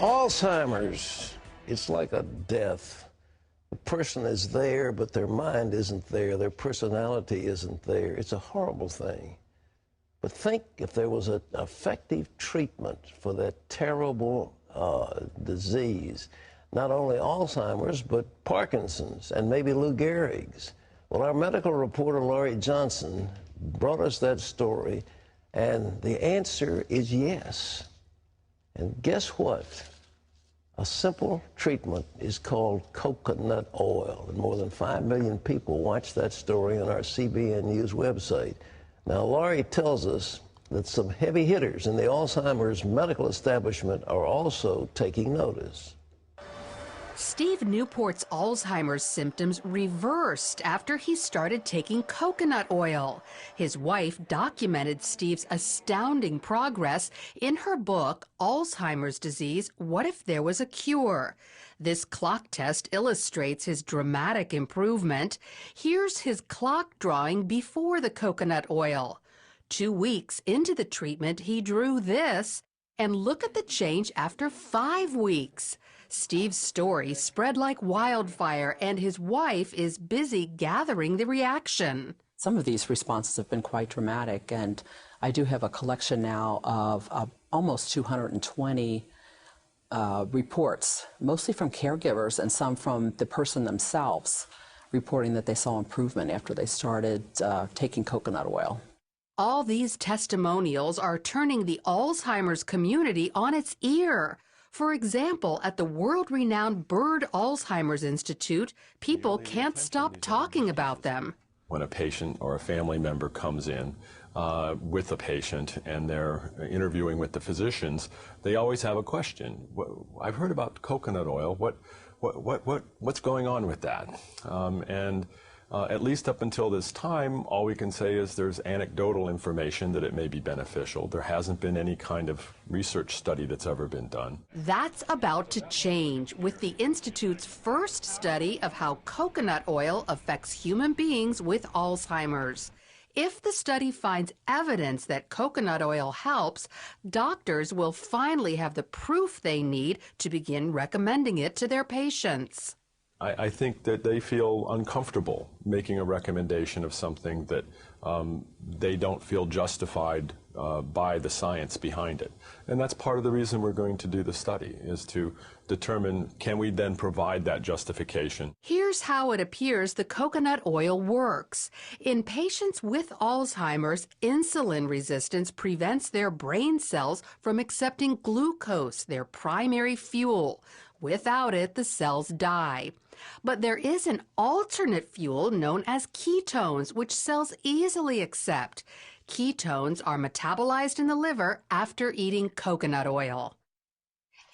Alzheimer's, it's like a death. The person is there, but their mind isn't there. Their personality isn't there. It's a horrible thing. But think if there was an effective treatment for that terrible disease, not only Alzheimer's, but Parkinson's and maybe Lou Gehrig's. Well, our medical reporter, Laurie Johnson, brought us that story, and the answer is yes. And guess what? A simple treatment is called coconut oil, and more than 5 million people watch that story on our CBN News website. Now, Laurie tells us that some heavy hitters in the Alzheimer's medical establishment are also taking notice. Steve Newport's Alzheimer's symptoms reversed after he started taking coconut oil. His wife documented Steve's astounding progress in her book, Alzheimer's Disease, What If There Was a Cure? This clock test illustrates his dramatic improvement. Here's his clock drawing before the coconut oil. 2 weeks into the treatment, he drew this, and look at the change after 5 weeks. Steve's story spread like wildfire, and his wife is busy gathering the reaction. Some of these responses have been quite dramatic, and I do have a collection now of almost 220 reports, mostly from caregivers and some from the person themselves, reporting that they saw improvement after they started taking coconut oil. All these testimonials are turning the Alzheimer's community on its ear. For example, at the world-renowned Bird Alzheimer's Institute, people can't stop talking about them. When a patient or a family member comes in with a patient and they're interviewing with the physicians, they always have a question. I've heard about coconut oil. What's going on with that? At least up until this time, all we can say is there's anecdotal information that it may be beneficial. There hasn't been any kind of research study that's ever been done. That's about to change with the Institute's first study of how coconut oil affects human beings with Alzheimer's. If the study finds evidence that coconut oil helps, doctors will finally have the proof they need to begin recommending it to their patients. I think that they feel uncomfortable making a recommendation of something that they don't feel justified by the science behind it. And that's part of the reason we're going to do the study, is to determine, can we then provide that justification? Here's how it appears the coconut oil works. In patients with Alzheimer's, insulin resistance prevents their brain cells from accepting glucose, their primary fuel. Without it, the cells die. But there is an alternate fuel known as ketones, which cells easily accept. Ketones are metabolized in the liver after eating coconut oil.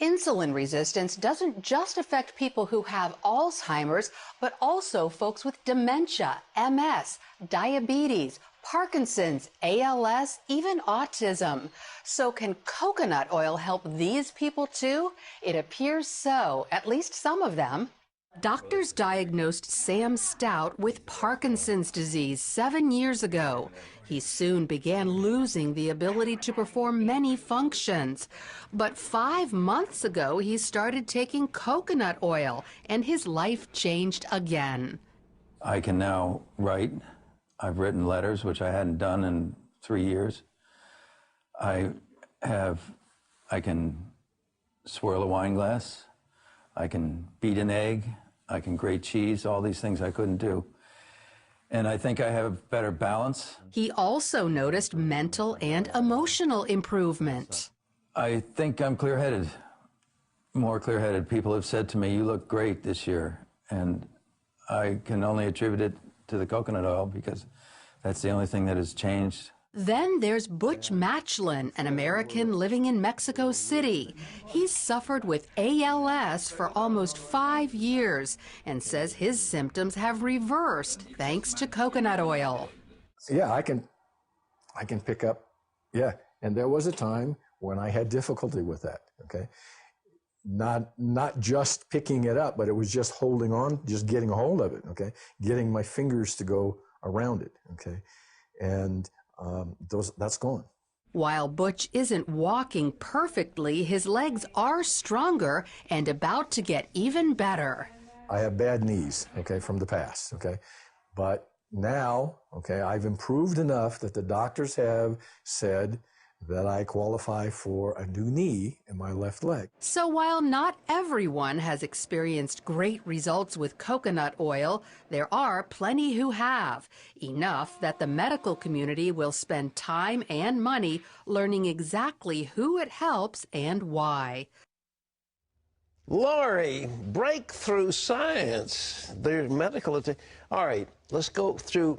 Insulin resistance doesn't just affect people who have Alzheimer's, but also folks with dementia, MS, diabetes, Parkinson's, ALS, even autism. So can coconut oil help these people too? It appears so, at least some of them. Doctors diagnosed Sam Stout with Parkinson's disease 7 years ago. He soon began losing the ability to perform many functions. But 5 months ago, he started taking coconut oil, and his life changed again. I can now write. I've written letters, which I hadn't done in 3 years. I can swirl a wine glass. I can beat an egg. I can grate cheese, all these things I couldn't do. And I think I have better balance. He also noticed mental and emotional improvement. I think I'm clear-headed, more clear-headed. People have said to me, you look great this year. And I can only attribute it to the coconut oil because that's the only thing that has changed. Then there's Butch Matchlin, an American living in Mexico City. He's suffered with ALS for almost 5 years and says his symptoms have reversed thanks to coconut oil. Yeah, I can pick up, yeah. And there was a time when I had difficulty with that, okay? Not just picking it up, but it was just holding on, just getting a hold of it, okay? Getting my fingers to go around it, okay? And that's gone. While Butch isn't walking perfectly, his legs are stronger and about to get even better. I have bad knees, okay, from the past, okay? But now, okay, I've improved enough that the doctors have said that I qualify for a new knee in my left leg. So while not everyone has experienced great results with coconut oil, there are plenty who have. Enough that the medical community will spend time and money learning exactly who it helps and why. Lori, breakthrough science. There's medical. All right, let's go through.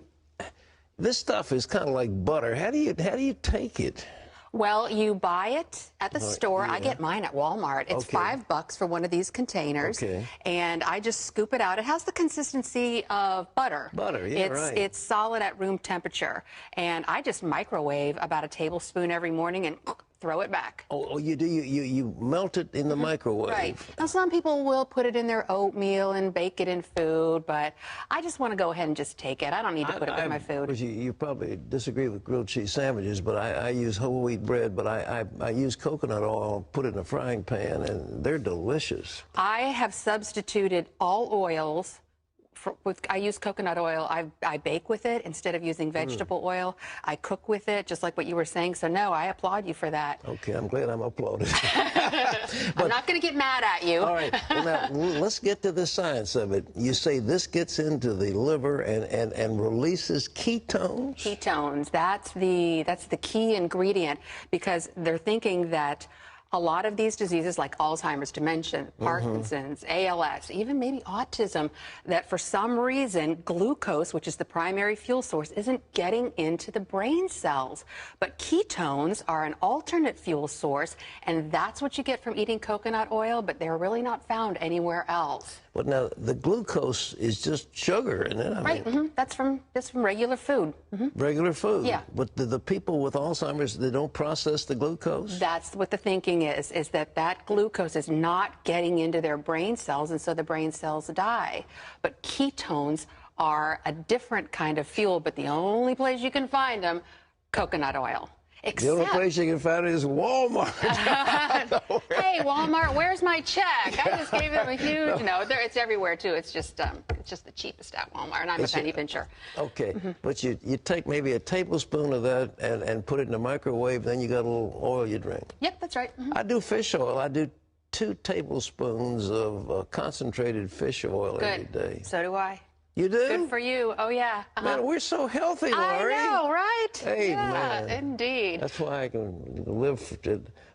This stuff is kind of like butter. How do you take it? Well, you buy it at the store. Yeah. I get mine at Walmart. It's $5 for one of these containers. And I just scoop it out. It has the consistency of butter. Butter, yeah, right. It's solid at room temperature. And I just microwave about a tablespoon every morning and throw it back. Oh, you do? You melt it in the microwave? Right. Now, some people will put it in their oatmeal and bake it in food, but I just want to go ahead and just take it. I don't need to put it with my food. You probably disagree with grilled cheese sandwiches, but I use whole wheat bread, but I use coconut oil, put it in a frying pan, and they're delicious. I have substituted all oils. I use coconut oil. I bake with it instead of using vegetable oil. I cook with it, just like what you were saying. So, no, I applaud you for that. Okay, I'm glad I'm applauded. I'm not going to get mad at you. All right, well, now, let's get to the science of it. You say this gets into the liver and releases ketones? Ketones, that's the key ingredient, because they're thinking that a lot of these diseases like Alzheimer's, dementia, Parkinson's, ALS, even maybe autism, that for some reason glucose, which is the primary fuel source, isn't getting into the brain cells. But ketones are an alternate fuel source, and that's what you get from eating coconut oil, but they're really not found anywhere else. But now the glucose is just sugar, isn't it? I mean, that's from regular food. Regular food? Yeah. But the people with Alzheimer's, they don't process the glucose? That's what the thinking is that glucose is not getting into their brain cells, and so the brain cells die. But ketones are a different kind of fuel, but the only place you can find them, coconut oil. The only place you can find it is Walmart. Hey, Walmart, where's my check? I just gave them a huge no. It's everywhere too. It's just the cheapest at Walmart, and I'm a penny pincher. Okay, but you take maybe a tablespoon of that and put it in the microwave, then you got a little oil you drink. Yep, that's right. I do fish oil. I do 2 tablespoons of concentrated fish oil every day. So do I. You do? Good for you. Oh, yeah. Man, we're so healthy, Lori. I know, right? Hey, yeah, man. Indeed. That's why I can live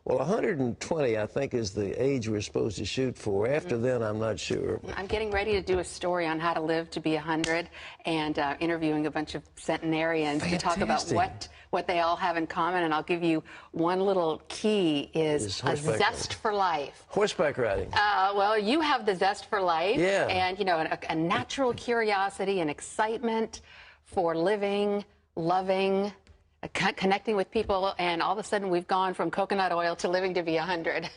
well, 120, I think, is the age we're supposed to shoot for. After then, I'm not sure. I'm getting ready to do a story on how to live to be 100 and interviewing a bunch of centenarians to talk about what they all have in common. And I'll give you one little key is a zest for life. Horseback riding. Well, you have the zest for life. Yeah. And, you know, a natural curiosity and excitement for living, loving, connecting with people, and all of a sudden we've gone from coconut oil to living to be 100.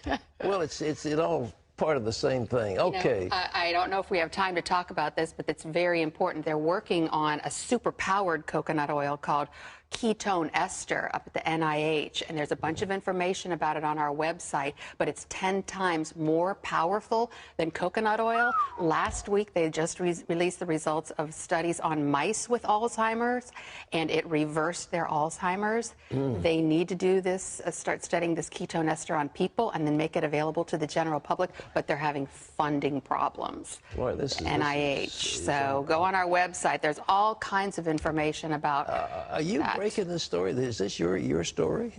Well, it's all part of the same thing. Okay. You know, I don't know if we have time to talk about this, but it's very important. They're working on a super-powered coconut oil called ketone ester up at the NIH, and there's a bunch of information about it on our website, but it's 10 times more powerful than coconut oil. Last week, they just released the results of studies on mice with Alzheimer's, and it reversed their Alzheimer's. They need to do this, start studying this ketone ester on people and then make it available to the general public, but they're having funding problems. Boy, this is NIH. So go on our website. There's all kinds of information about Are you breaking this story? Is this your story?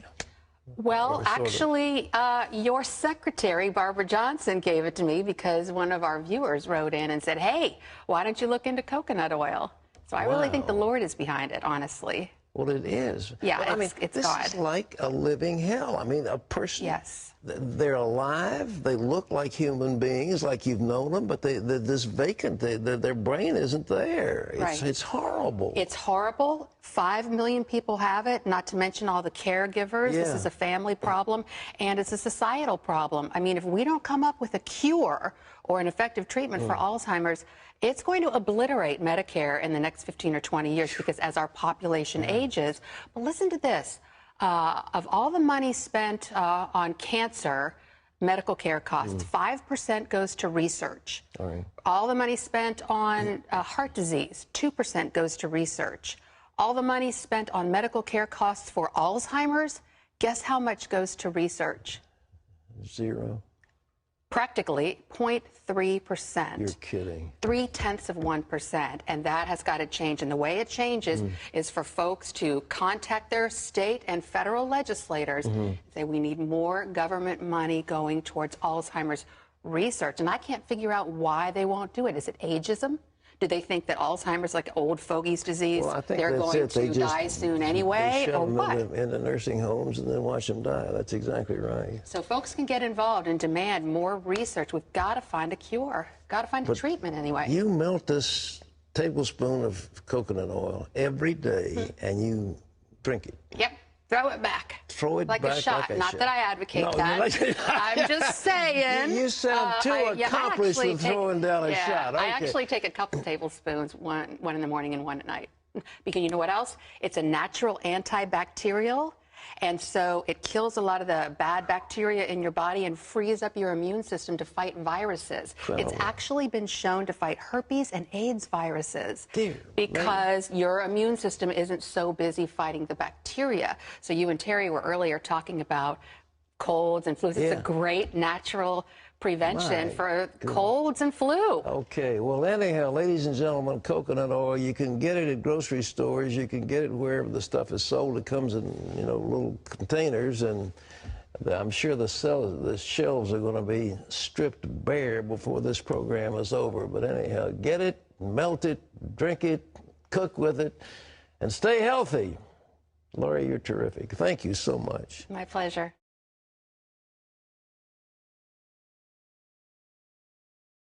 Well, actually, your secretary, Barbara Johnson, gave it to me because one of our viewers wrote in and said, hey, why don't you look into coconut oil? So I really think the Lord is behind it, honestly. Well, it is. Yeah, well, it's this God. is like a living hell. I mean, a person. Yes. They're alive. They look like human beings, like you've known them, but they're this vacant. Their brain isn't there. It's horrible. It's horrible. 5 million people have it, not to mention all the caregivers. Yeah. This is a family problem, and it's a societal problem. I mean, if we don't come up with a cure or an effective treatment for Alzheimer's, it's going to obliterate Medicare in the next 15 or 20 years because as our population ages. But listen to this. Of all the money spent on cancer, medical care costs, 5% goes to research. All right. All the money spent on heart disease, 2% goes to research. All the money spent on medical care costs for Alzheimer's, guess how much goes to research? 0. Practically 0.3%. You're kidding. 0.3%, and that has got to change. And the way it changes is for folks to contact their state and federal legislators, say we need more government money going towards Alzheimer's research. And I can't figure out why they won't do it. Is it ageism? Do they think that Alzheimer's like old fogey's disease? Well, I think they're going to die soon anyway, they shove or them what? into nursing homes and then watch them die. That's exactly right. So folks can get involved and demand more research. We've got to find a cure. Got to find a treatment anyway. You melt this tablespoon of coconut oil every day and you drink it. Yep. Throw it back. Throw it like back a shot. like a Not shot. that I advocate No, that. I'm just saying. You sound too accomplished with throwing down a shot. Okay. I actually take a couple tablespoons, one in the morning and one at night. Because you know what else? It's a natural antibacterial. And so it kills a lot of the bad bacteria in your body and frees up your immune system to fight viruses. It's actually been shown to fight herpes and AIDS viruses because your immune system isn't so busy fighting the bacteria. So you and Terry were earlier talking about colds and flus. It's a great natural prevention for colds and flu. Okay, well, anyhow, ladies and gentlemen, coconut oil, you can get it at grocery stores. You can get it wherever the stuff is sold. It comes in, you know, little containers, and I'm sure the shelves are going to be stripped bare before this program is over. But anyhow, get it, melt it, drink it, cook with it, and stay healthy. Laurie, you're terrific. Thank you so much. My pleasure.